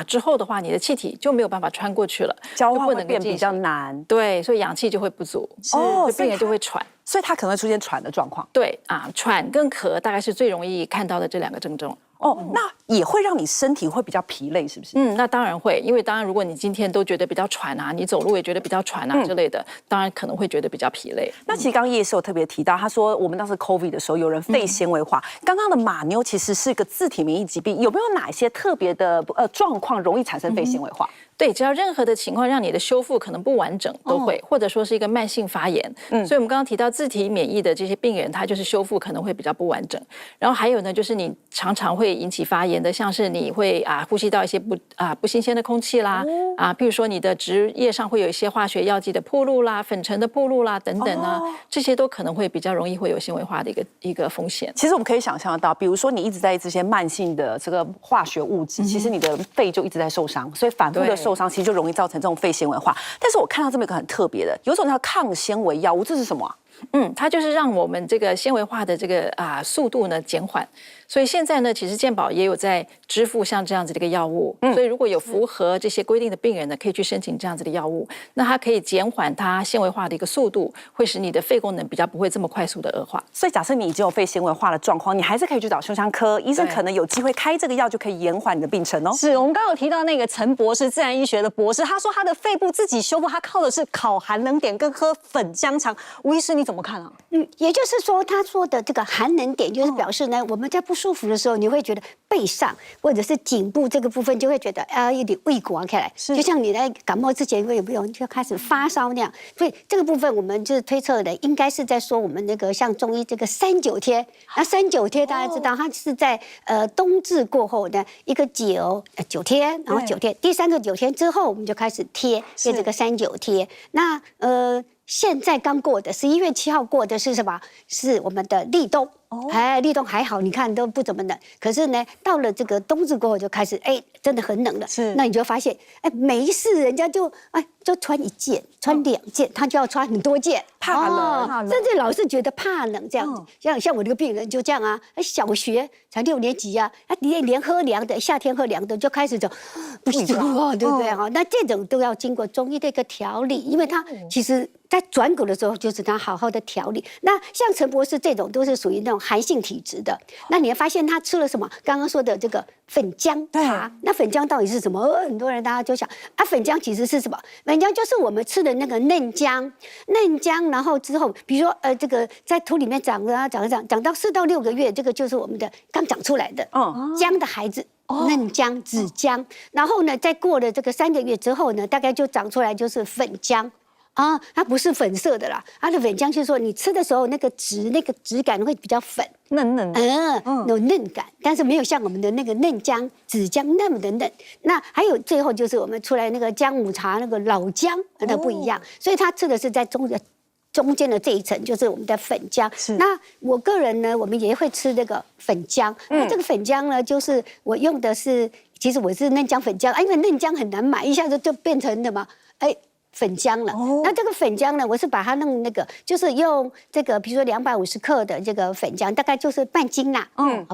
之后的话，你的气体就没有办法穿过去了，交换会变比较难。对，所以氧气就会不足，就病人就会喘。所以它可能会出现喘的状况。对啊，喘跟咳大概是最容易看到的这2个症状。哦，那也会让你身体会比较疲累，是不是？那当然会，因为当然如果你今天都觉得比较喘啊，你走路也觉得比较喘啊之类的，当然可能会觉得比较疲累。那其实刚刚叶师有特别提到，他说我们当时 COVID 的时候有人肺纤维化，刚刚的马妞其实是个自体免疫疾病，有没有哪一些特别的状况容易产生肺纤维化？对，只要任何的情况让你的修复可能不完整都会，或者说是一个慢性发炎。所以我们刚刚提到自体免疫的这些病人，他就是修复可能会比较不完整。然后还有呢，就是你常常会引起发炎的，像是你会呼吸到一些不新鲜的空气啦，譬如说你的职业上会有一些化学药剂的暴露啦、粉尘的暴露啦等等啊，这些都可能会比较容易会有纤维化的一个风险。其实我们可以想象得到，比如说你一直在这些慢性的这个化学物质，其实你的肺就一直在受伤，所以反复的受伤，其实就容易造成这种肺纤维化。但是我看到这么一个很特别的，有一种叫抗纤维药物，这是什么啊？它就是让我们这个纤维化的这个速度呢减缓。所以现在呢，其实健保也有在支付像这样子的一个药物，所以如果有符合这些规定的病人呢，可以去申请这样子的药物，那它可以减缓它纤维化的一个速度，会使你的肺功能比较不会这么快速的恶化。所以假设你已经有肺纤维化的状况，你还是可以去找胸腔科医生，可能有机会开这个药就可以延缓你的病程哦。是我们刚刚有提到那个陈博士，自然医学的博士，他说他的肺部自己修复，他靠的是烤寒冷点跟喝粉浆肠。吴医师你怎么看啊？也就是说，他说的这个寒冷点，就是表示呢，我们在不舒服的时候，你会觉得背上或者是颈部这个部分就会觉得有点胃刮开来，就像你在感冒之前有没有就开始发烧那样。所以这个部分我们就是推测的，应该是在说我们那个像中医这个3-9贴。那3-9贴大家知道，它是在冬至过后的一个9天，然后9天，第3个9天之后，我们就开始贴这个3-9贴。那现在刚过的11月7号过的是什么？是我们的立冬。立冬还好，你看都不怎么冷。可是呢，到了这个冬至过后就开始，真的很冷了。是，那你就发现，没事，人家就穿1件，穿2件，他就要穿很多件，怕冷，甚至老是觉得怕冷这样子。像我这个病人就这样啊，小学才6年级啊，连喝凉的，夏天喝凉的就开始就不舒服，对不对啊？那这种都要经过中医的一个调理，因为他其实在转骨的时候就是他好好的调理。那像陈博士这种都是属于那种寒性体质的，那你会发现他吃了什么？刚刚说的这个粉浆茶，那粉浆到底是什么？很多人大家就想粉浆其实是什么？粉浆就是我们吃的那个嫩浆，然后之后比如说这个在土里面长到4到6个月，这个就是我们的刚长出来的浆的孩子。嫩浆、子浆，然后呢，再过了这个3个月之后呢，大概就长出来就是粉浆。它不是粉色的啦，它的粉浆就是说你吃的时候那个质感会比较粉嫩嫩的，有嫩感，但是没有像我们的那个嫩浆、子浆那么的嫩。那还有最后就是我们出来那个姜母茶那个老姜，那不一样，所以它吃的是在中间的这一层，就是我们的粉浆。那我个人呢，我们也会吃这个粉浆。那这个粉浆呢，就是我用的是，其实我是嫩浆粉浆，因为嫩浆很难买，一下子就变成的嘛，粉浆了。那这个粉浆呢，我是把它弄那个，就是用这个，比如说250克的这个粉浆，大概就是半斤啦。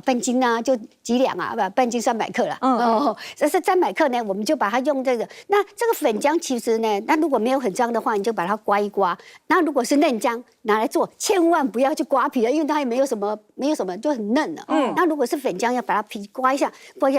半斤呢就几两啊？不，半斤300克啦。这是300克呢，我们就把它用这个。那这个粉浆其实呢，那如果没有很脏的话，你就把它刮一刮。那如果是嫩浆拿来做，千万不要去刮皮了，因为它也没有什么就很嫩了。那如果是粉浆，要把它皮刮一下，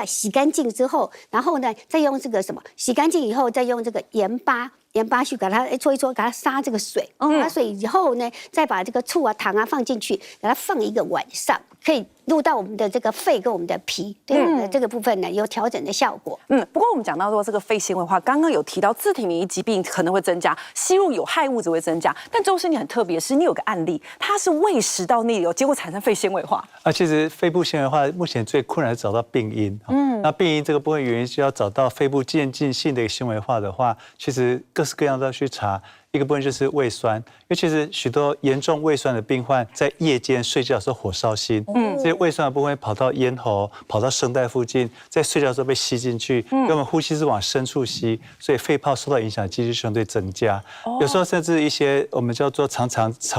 洗干净之后，然后呢，再用这个洗干净以后，再用这个盐巴去给它搓一搓，给它杀这个水。杀水以后呢，再把这个醋啊、糖啊放进去，给它放1个晚上，可以入到我们的这个肺跟我们的脾，对我们的这个部分呢有调整的效果。不过我们讲到说这个肺纤维化，刚刚有提到自体免疫疾病可能会增加，吸入有害物质会增加，但周师你很特别，是你有个案例，它是胃食道逆流，结果产生肺纤维化。其实肺部纤维化目前最困难是找到病因。那病因这个部分原因是要找到肺部渐进性的一个纤维化的话，其实各式各样都要去查。一个部分就是胃酸，因为其实许多严重胃酸的病患在夜间睡觉的时候火烧心，这些胃酸的部分会跑到咽喉、跑到声带附近，在睡觉的时候被吸进去，因为我们呼吸是往深处吸，所以肺泡受到影响的几率相对增加。有时候甚至一些我们叫做肠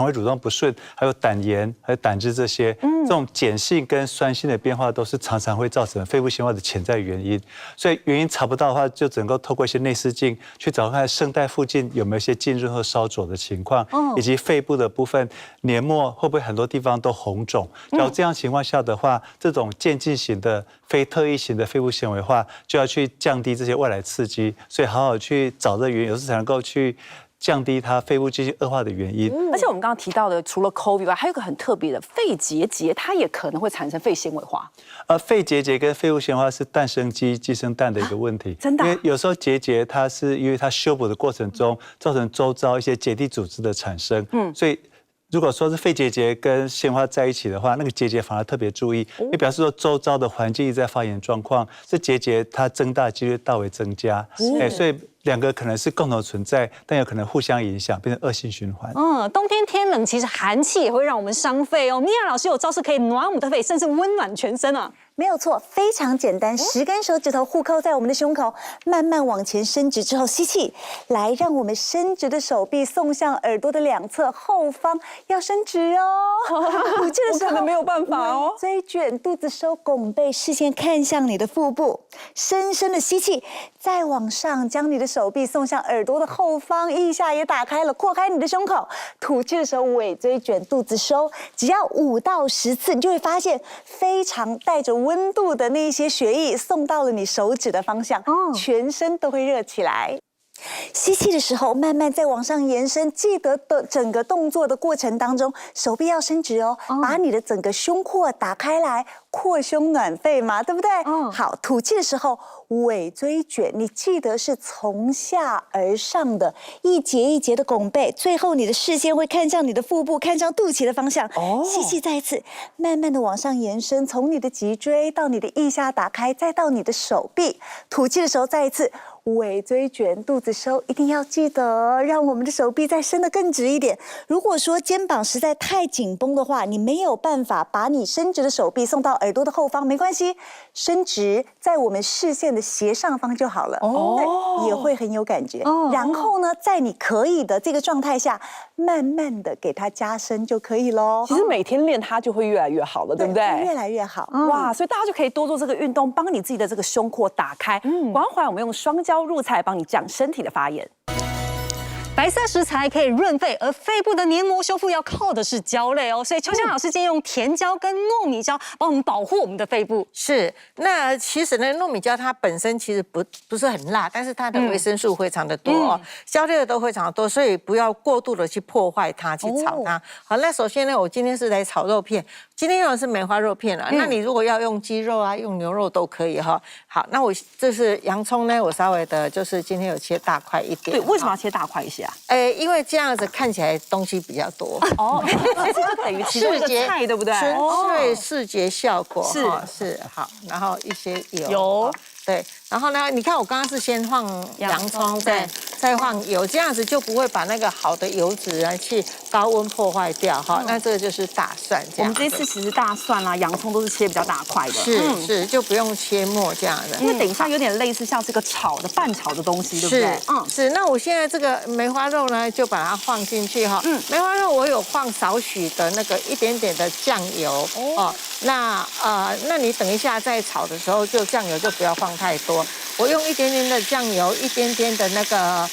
胃蠕动不顺，还有胆盐、还有胆汁这些，这种碱性跟酸性的变化都是常常会造成肺部纤维化的潜在原因。所以原因查不到的话，就只能够透过一些内视镜去找看声带附近有没有一些浸润或烧灼的情况，以及肺部的部分黏膜会不会很多地方都红肿。然后这样情况下的话，这种渐进型的非特异型的肺部纤维化就要去降低这些外来刺激，所以好好去找这个原因，有时才能够去降低它肺部继续恶化的原因。而且我们刚刚提到的，除了 COVID 外，还有一个很特别的肺结节，它也可能会产生肺纤维化。肺结节跟肺部纤维化是蛋生鸡，鸡生蛋的一个问题。真的因为有时候结节它是因为它修补的过程中造成周遭一些结缔组织的产生，所以如果说是肺结节跟纤维化在一起的话，那个结节反而特别注意，也表示说周遭的环境一直在发炎状况，这结节它增大几率大为增加。所以两个可能是共同存在，但有可能互相影响，变成恶性循环。冬天天冷，其实寒气也会让我们伤肺哦。米娅老师有招式可以暖我们的肺，甚至温暖全身啊。没有错，非常简单，10根手指头互扣在我们的胸口，慢慢往前伸直之后吸气，来让我们伸直的手臂送向耳朵的两侧后方，要伸直哦。吐气的时候可能没有办法哦。尾椎卷，肚子收，拱背，视线看向你的腹部，深深的吸气，再往上，将你的手臂送向耳朵的后方，腋下也打开了，扩开你的胸口。吐气的时候，尾椎卷，肚子收，只要5到10次，你就会发现非常带着温度的那些血液送到了你手指的方向，全身都会热起来。吸气的时候，慢慢再往上延伸，记得的整个动作的过程当中，手臂要伸直哦，把你的整个胸廓打开来，扩胸暖肺嘛，对不对？好，吐气的时候，尾椎卷，你记得是从下而上的，一节一节的拱背，最后你的视线会看向你的腹部，看向肚脐的方向。吸气，再一次，慢慢的往上延伸，从你的脊椎到你的腋下打开，再到你的手臂。吐气的时候，再一次。尾椎卷，肚子收，一定要记得让我们的手臂再伸得更直一点。如果说肩膀实在太紧绷的话，你没有办法把你伸直的手臂送到耳朵的后方，没关系，伸直在我们视线的斜上方就好了。对，也会很有感觉。然后呢，在你可以的这个状态下，慢慢的给它加深就可以咯。其实每天练它就会越来越好了，对不对？越来越好。哇，所以大家就可以多做这个运动，帮你自己的这个胸廓打开。关怀我们用双胶入菜，帮你降身体的发炎。白色食材可以润肺，而肺部的黏膜修复要靠的是胶类哦。所以秋香老师今天用甜胶跟糯米胶帮我们保护我们的肺部。是，那其实呢，糯米胶它本身其实不是很辣，但是它的维生素非常的多哦，胶类的都非常的多，所以不要过度的去破坏它，去炒它。好，那首先呢，我今天是来炒肉片，今天用的是梅花肉片啊。那你如果要用鸡肉啊，用牛肉都可以哈。好，那我这是洋葱呢，我稍微的就是今天有切大块一点。对，为什么要切大块一些啊？因为这样子看起来东西比较多哦，这就等于其中一个菜，对不对？纯粹视觉效果是好，然后一些油，对，然后呢，你看我刚刚是先放洋葱，对，再放油，这样子就不会把那个好的油脂啊去高温破坏掉哈。那这个就是大蒜，这样。我们这次其实大蒜啦、洋葱都是切比较大块的，是，就不用切末这样的。因为等一下有点类似像是个半炒的东西，对不对？是。那我现在这个梅花肉呢，就把它放进去哈。梅花肉我有放少许的那个一点点的酱油哦。那你等一下在炒的时候，就酱油就不要放太多。我用一点点的酱油，一点点的那个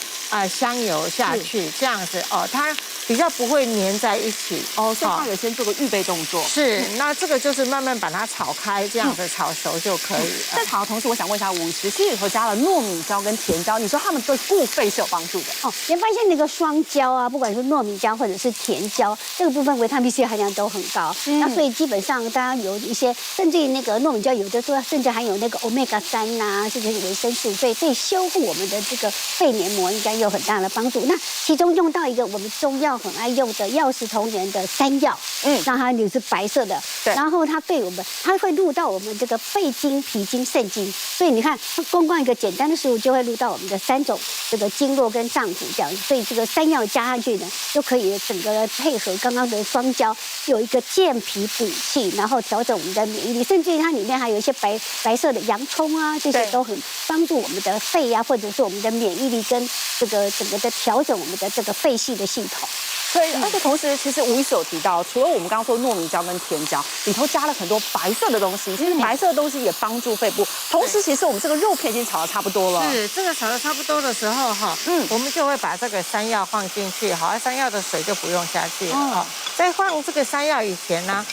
香油下去，这样子哦，它比较不会粘在一起哦。所以它有先做个预备动作。是，那这个就是慢慢把它炒开，这样子炒熟就可以了。在炒的同时，我想问一下吴医师，其实里头加了糯米胶跟甜胶，你说它们对固肺是有帮助的哦。你发现那个双胶啊，不管是糯米胶或者是甜胶，这个部分维他命 C 含量都很高。那所以基本上大家有一些，甚至于那个糯米胶有的说甚至含有那个 Omega 3呐，甚至是维生素，所以对修复我们的这个肺黏膜应该有很大的帮助。那其中用到一个我们中药很爱用的药食同源的山药，那它也是白色的，然后它对我们，它会入到我们这个肺经、脾经、肾经，所以你看，光一个简单的食物就会入到我们的3种这个经络跟脏腑这样，所以这个山药加上去呢，就可以整个配合刚刚的双胶，有一个健脾补气，然后调整我们的免疫力，甚至于它里面还有一些白色的洋葱啊，这些都很帮助我们的肺啊，或者是我们的免疫力跟这个整个的调整我们的这个肺系的系统。对，而且同时，其实吴医师有提到，除了我们刚刚说糯米胶跟甜胶，里头加了很多白色的东西。其实白色的东西也帮助肺部。同时，其实我们这个肉片已经炒得差不多了。是这个炒得差不多的时候哈，我们就会把这个山药放进去，好，山药的水就不用下去了哈。在放这个山药以前呢，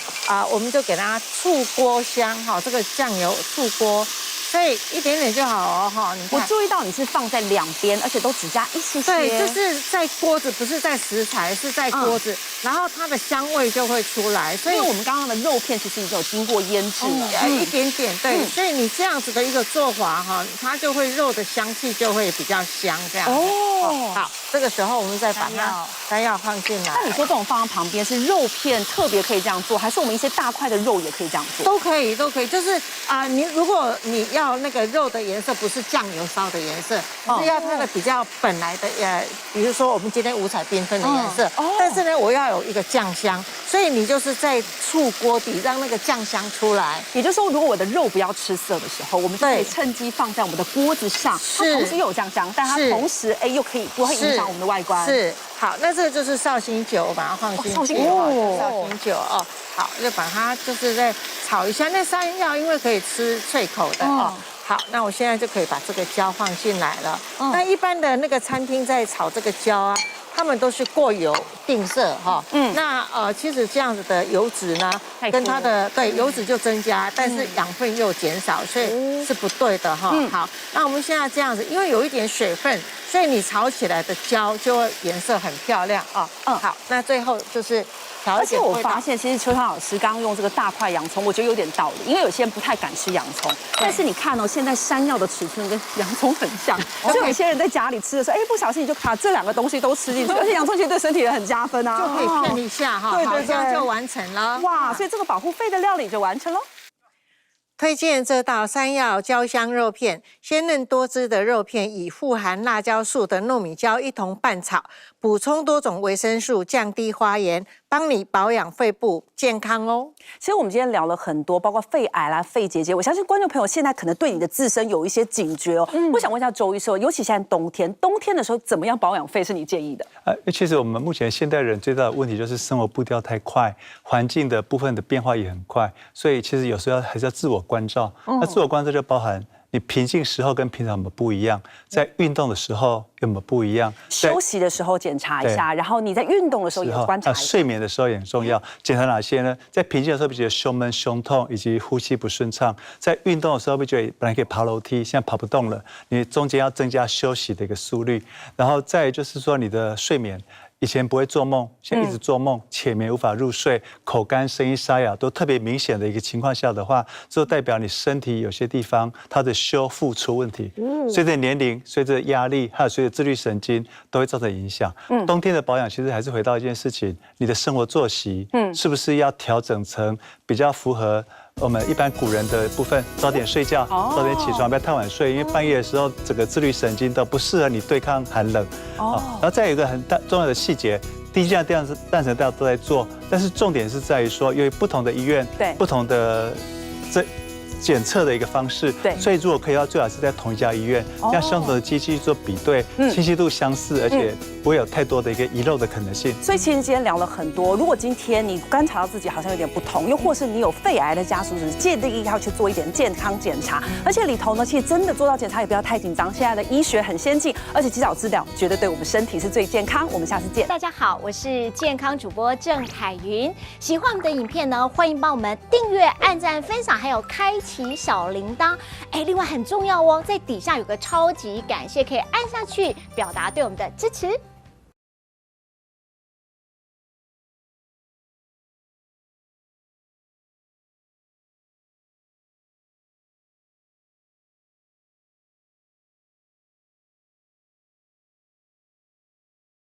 我们就给它出锅香哈，这个酱油出锅。所以一点点就好哦，哈！我注意到你是放在两边，而且都只加一些些。对，就是在锅子，不是在食材，是在锅子，然后它的香味就会出来。所以我们刚刚的肉片其实已经有经过腌制了，一点点，对。所以你这样子的一个做法哈，它就会肉的香气就会比较香，这样。哦，好，这个时候我们再把山药放进来。那你说这种放在旁边是肉片特别可以这样做，还是我们一些大块的肉也可以这样做？都可以，都可以。就是你如果你要那个肉的颜色不是酱油烧的颜色，是要它的比较本来的比如说我们今天五彩缤纷的颜色。但是呢，我要有一个酱香，所以你就是在触锅底让那个酱香出来。也就是说，如果我的肉不要吃色的时候，我们就可以趁机放在我们的锅子上，它同时又有酱香，但它同时又可以不会影响我们的外观。是。好，那这个就是绍兴酒，我把它放进去。绍兴酒哦，好，就把它就是再炒一下。那山药因为可以吃脆口的哦。好，那我现在就可以把这个椒放进来了。那一般的那个餐厅在炒这个椒啊，他们都是过油定色哈。那其实这样子的油脂呢，跟它的油脂就增加，但是养分又减少，所以是不对的哈。好，那我们现在这样子，因为有一点水分，所以你炒起来的椒就会颜色很漂亮啊。好，那最后就是调一点。而且我发现，其实秋香老师刚刚用这个大块洋葱，我觉得有点道理，因为有些人不太敢吃洋葱，但是你看哦，现在山药的尺寸跟洋葱很像，所以有些人在家里吃的时候，不小心你就把这两个东西都吃进去，而且洋葱其实对身体也很加分啊，就可以骗一下哈，好，这样就完成了。哇，所以这个保护肺的料理就完成了。推荐这道山药椒香肉片，鲜嫩多汁的肉片以富含辣椒素的糯米椒一同拌炒，补充多种维生素，降低发炎，帮你保养肺部健康哦。其实我们今天聊了很多，包括肺癌啦、肺结节，我相信观众朋友现在可能对你的自身有一些警觉哦。我想问一下周医生，尤其现在冬天的时候，怎么样保养肺是你建议的？其实我们目前现代人最大的问题就是生活步调太快，环境的部分的变化也很快，所以其实有时候还是要自我关照。那自我关照就包含你平静时候跟平常有没有不一样，在运动的时候有没有不一样，休息的时候检查一下，然后你在运动的时候也观察一下。睡眠的时候也很重要，检查哪些呢？在平静的时候，比如觉得胸闷、胸痛以及呼吸不顺畅；在运动的时候，会觉得本来可以爬楼梯，现在爬不动了，你中间要增加休息的一个速率。然后再就是说你的睡眠。以前不会做梦，现在一直做梦，浅眠无法入睡，口干、声音沙哑都特别明显的一个情况下的话，这代表你身体有些地方它的修复出问题。随着年龄、随着压力，还有随着自律神经，都会造成影响。冬天的保养其实还是回到一件事情，你的生活作息，是不是要调整成比较符合我们一般古人的部分，早点睡觉，早点起床，不要太晚睡，因为半夜的时候整个自律神经都不适合你对抗寒冷。然后再有一个很重要的细节，低剂量断层都在做，但是重点是在于说，由于不同的医院，不同的检测的一个方式，所以如果可以最好是在同一家医院，让相同的机器做比对，清晰度相似，而且不会有太多的一个遗漏的可能性。所以其实今天聊了很多，如果今天你观察到自己好像有点不同，又或是你有肺癌的家属史，建议要去做一点健康检查，而且里头呢，其实真的做到检查也不要太紧张，现在的医学很先进，而且及早治疗绝对对我们身体是最健康。我们下次见。大家好，我是健康主播郑凯云，喜欢我们的影片呢，欢迎帮我们订阅、按赞、分享，还有开启小铃铛。另外很重要哦，在底下有个超级感谢，可以按下去表达对我们的支持。